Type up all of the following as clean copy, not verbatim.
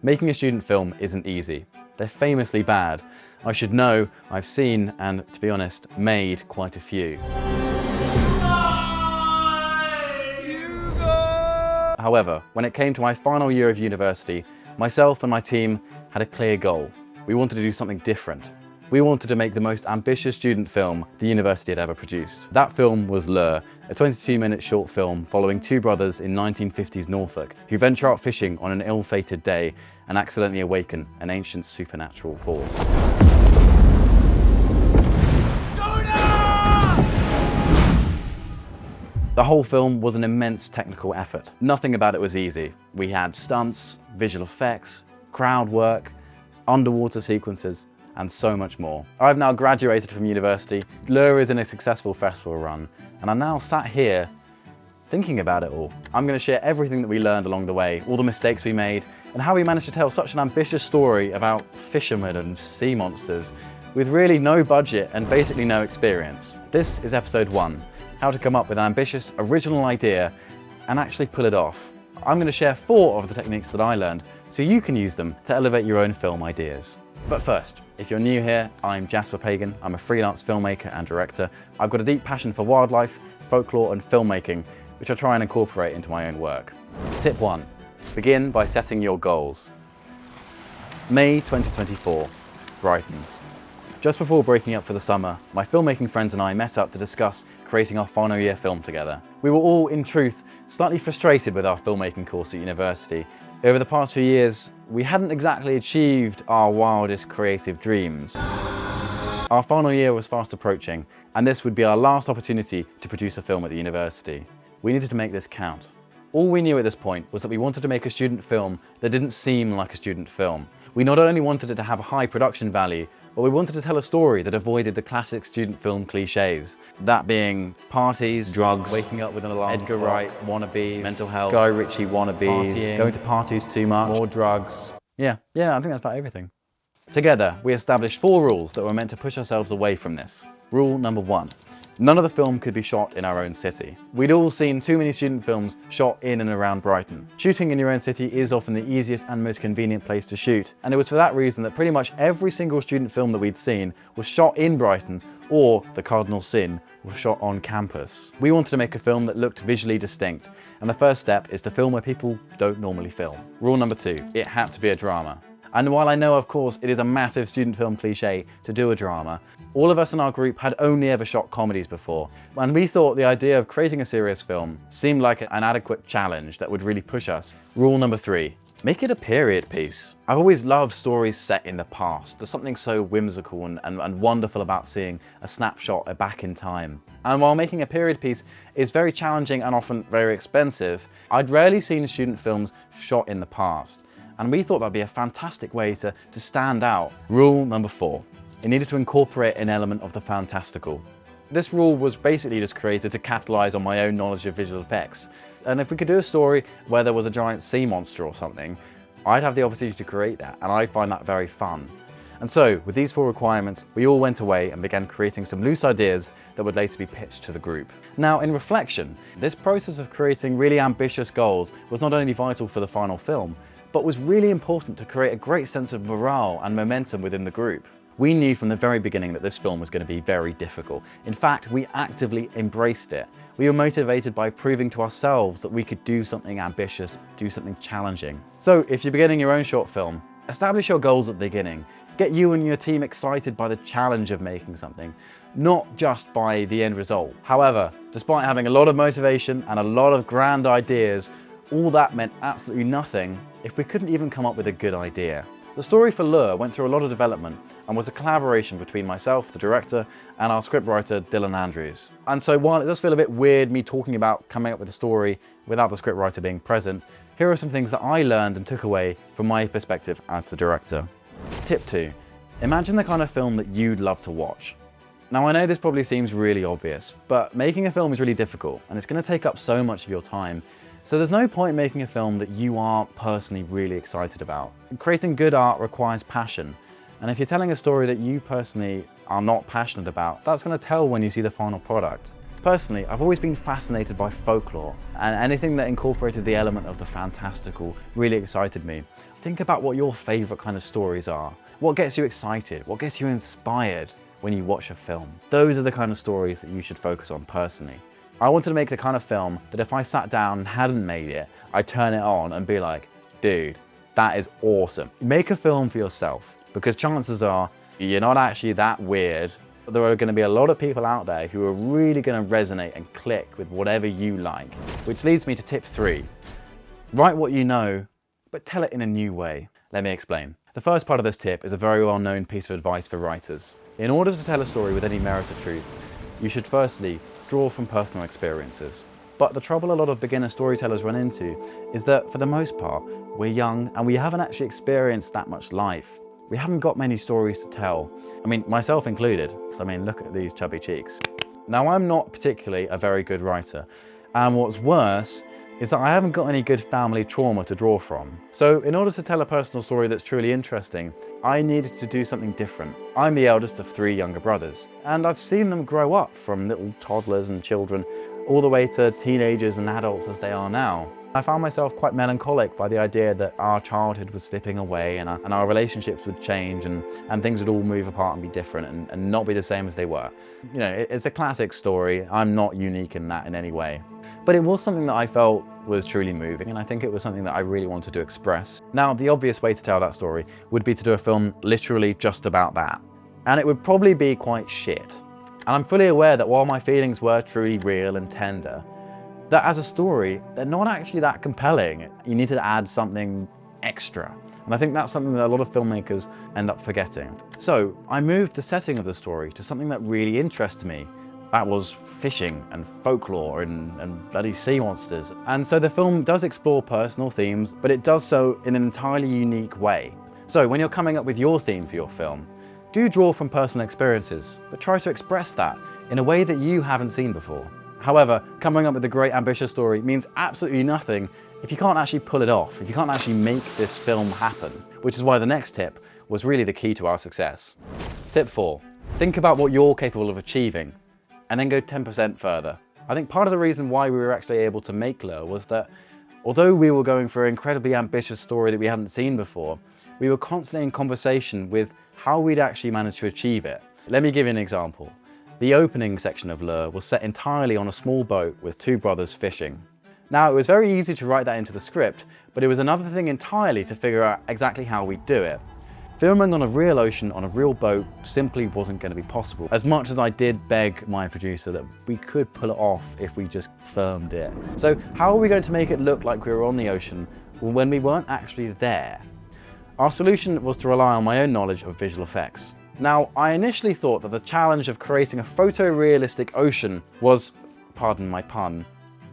Making a student film isn't easy. They're famously bad. I should know, I've seen and, to be honest, made quite a few. However, when it came to my final year of university, myself and my team had a clear goal. We wanted to do something different. We wanted to make the most ambitious student film the university had ever produced. That film was Lure, a 22-minute short film following two brothers in 1950s Norfolk who venture out fishing on an ill-fated day and accidentally awaken an ancient supernatural force. The whole film was an immense technical effort. Nothing about it was easy. We had stunts, visual effects, crowd work, underwater sequences, and so much more. I've now graduated from university, Lure is in a successful festival run, and I'm now sat here thinking about it all. I'm going to share everything that we learned along the way, all the mistakes we made, and how we managed to tell such an ambitious story about fishermen and sea monsters with really no budget and basically no experience. This is episode 1, how to come up with an ambitious, original idea and actually pull it off. I'm going to share 4 of the techniques that I learned so you can use them to elevate your own film ideas. But first, if you're new here, I'm Jasper Pagan. I'm a freelance filmmaker and director. I've got a deep passion for wildlife, folklore and filmmaking, which I try and incorporate into my own work. Tip 1, begin by setting your goals. May 2024, Brighton. Just before breaking up for the summer, my filmmaking friends and I met up to discuss creating our final year film together. We were all, in truth, slightly frustrated with our filmmaking course at university. Over the past few years, we hadn't exactly achieved our wildest creative dreams. Our final year was fast approaching, and this would be our last opportunity to produce a film at the university. We needed to make this count. All we knew at this point was that we wanted to make a student film that didn't seem like a student film. We not only wanted it to have a high production value, but we wanted to tell a story that avoided the classic student film cliches. That being parties, drugs, waking up with an alarm, Edgar Wright wannabes, mental health, Guy Ritchie wannabes, partying, going to parties too much, more drugs. Yeah, I think that's about everything. Together, we established 4 rules that were meant to push ourselves away from this. Rule number 1. None of the film could be shot in our own city. We'd all seen too many student films shot in and around Brighton. Shooting in your own city is often the easiest and most convenient place to shoot, and it was for that reason that pretty much every single student film that we'd seen was shot in Brighton, or the cardinal sin, was shot on campus. We wanted to make a film that looked visually distinct, and the first step is to film where people don't normally film. Rule number 2, it had to be a drama. And while I know, of course, it is a massive student film cliche to do a drama, all of us in our group had only ever shot comedies before, and we thought the idea of creating a serious film seemed like an adequate challenge that would really push us. Rule number 3, make it a period piece. I've always loved stories set in the past. There's something so whimsical and wonderful about seeing a snapshot back in time. And while making a period piece is very challenging and often very expensive, I'd rarely seen student films shot in the past. And we thought that'd be a fantastic way to stand out. Rule number 4, it needed to incorporate an element of the fantastical. This rule was basically just created to capitalize on my own knowledge of visual effects. And if we could do a story where there was a giant sea monster or something, I'd have the opportunity to create that, and I find that very fun. And so, with these 4 requirements, we all went away and began creating some loose ideas that would later be pitched to the group. Now, in reflection, this process of creating really ambitious goals was not only vital for the final film, but was really important to create a great sense of morale and momentum within the group. We knew from the very beginning that this film was going to be very difficult. In fact, we actively embraced it. We were motivated by proving to ourselves that we could do something ambitious, do something challenging. So if you're beginning your own short film, establish your goals at the beginning. Get you and your team excited by the challenge of making something, not just by the end result. However, despite having a lot of motivation and a lot of grand ideas, all that meant absolutely nothing if we couldn't even come up with a good idea. The story for Lure went through a lot of development and was a collaboration between myself, the director, and our scriptwriter, Dylan Andrews. And so while it does feel a bit weird me talking about coming up with a story without the scriptwriter being present, here are some things that I learned and took away from my perspective as the director. Tip 2, imagine the kind of film that you'd love to watch. Now I know this probably seems really obvious, but making a film is really difficult and it's going to take up so much of your time. So there's no point making a film that you aren't personally really excited about. Creating good art requires passion, and if you're telling a story that you personally are not passionate about, that's going to tell when you see the final product. Personally, I've always been fascinated by folklore, and anything that incorporated the element of the fantastical really excited me. Think about what your favorite kind of stories are. What gets you excited? What gets you inspired when you watch a film? Those are the kind of stories that you should focus on personally. I wanted to make the kind of film that if I sat down and hadn't made it, I'd turn it on and be like, dude, that is awesome. Make a film for yourself, because chances are you're not actually that weird. There are going to be a lot of people out there who are really going to resonate and click with whatever you like. Which leads me to tip 3. Write what you know, but tell it in a new way. Let me explain. The first part of this tip is a very well-known piece of advice for writers. In order to tell a story with any merit of truth, you should firstly draw from personal experiences. But the trouble a lot of beginner storytellers run into is that for the most part, we're young and we haven't actually experienced that much life. We haven't got many stories to tell. I mean, myself included. So, I mean, look at these chubby cheeks. Now, I'm not particularly a very good writer. And what's worse is that I haven't got any good family trauma to draw from. So in order to tell a personal story that's truly interesting, I needed to do something different. I'm the eldest of 3 younger brothers, and I've seen them grow up from little toddlers and children all the way to teenagers and adults as they are now. I found myself quite melancholic by the idea that our childhood was slipping away and our relationships would change and things would all move apart and be different and not be the same as they were. You know, it's a classic story. I'm not unique in that in any way. But it was something that I felt was truly moving, and I think it was something that I really wanted to express. Now, the obvious way to tell that story would be to do a film literally just about that. And it would probably be quite shit. And I'm fully aware that while my feelings were truly real and tender, that as a story, they're not actually that compelling. You need to add something extra. And I think that's something that a lot of filmmakers end up forgetting. So I moved the setting of the story to something that really interests me. That was fishing and folklore and bloody sea monsters. And so the film does explore personal themes, but it does so in an entirely unique way. So when you're coming up with your theme for your film, do draw from personal experiences, but try to express that in a way that you haven't seen before. However, coming up with a great ambitious story means absolutely nothing if you can't actually pull it off, if you can't actually make this film happen, which is why the next tip was really the key to our success. Tip 4, think about what you're capable of achieving, and then go 10% further. I think part of the reason why we were actually able to make Lure was that although we were going for an incredibly ambitious story that we hadn't seen before, we were constantly in conversation with how we'd actually managed to achieve it. Let me give you an example. The opening section of Lure was set entirely on a small boat with 2 brothers fishing. Now, it was very easy to write that into the script, but it was another thing entirely to figure out exactly how we'd do it. Filming on a real ocean on a real boat simply wasn't going to be possible, as much as I did beg my producer that we could pull it off if we just filmed it. So how are we going to make it look like we were on the ocean when we weren't actually there? Our solution was to rely on my own knowledge of visual effects. Now, I initially thought that the challenge of creating a photorealistic ocean was, pardon my pun,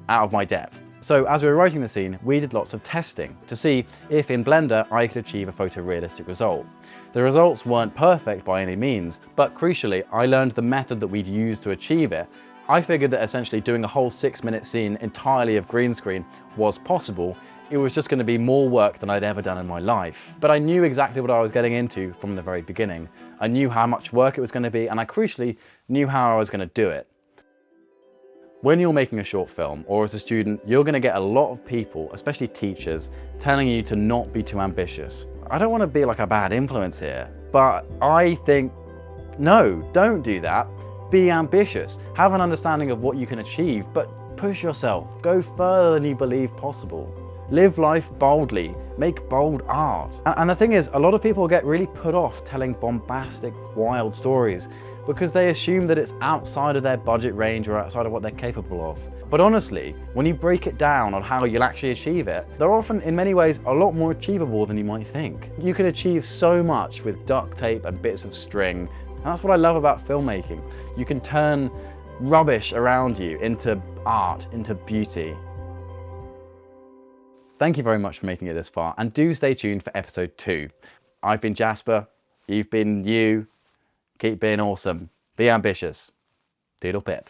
out of my depth. So as we were writing the scene, we did lots of testing to see if in Blender I could achieve a photorealistic result. The results weren't perfect by any means, but crucially, I learned the method that we'd use to achieve it. I figured that essentially doing a whole 6-minute scene entirely of green screen was possible. It was just going to be more work than I'd ever done in my life. But I knew exactly what I was getting into from the very beginning. I knew how much work it was going to be, and I crucially knew how I was going to do it. When you're making a short film, or as a student, you're going to get a lot of people, especially teachers, telling you to not be too ambitious. I don't want to be like a bad influence here, but I think, no, don't do that. Be ambitious. Have an understanding of what you can achieve, but push yourself. Go further than you believe possible. Live life boldly, make bold art. And the thing is, a lot of people get really put off telling bombastic, wild stories because they assume that it's outside of their budget range or outside of what they're capable of. But honestly, when you break it down on how you'll actually achieve it, they're often, in many ways, a lot more achievable than you might think. You can achieve so much with duct tape and bits of string, and that's what I love about filmmaking. You can turn rubbish around you into art, into beauty. Thank you very much for making it this far, and do stay tuned for episode 2. I've been Jasper, you've been you. Keep being awesome, be ambitious. Doodle pip.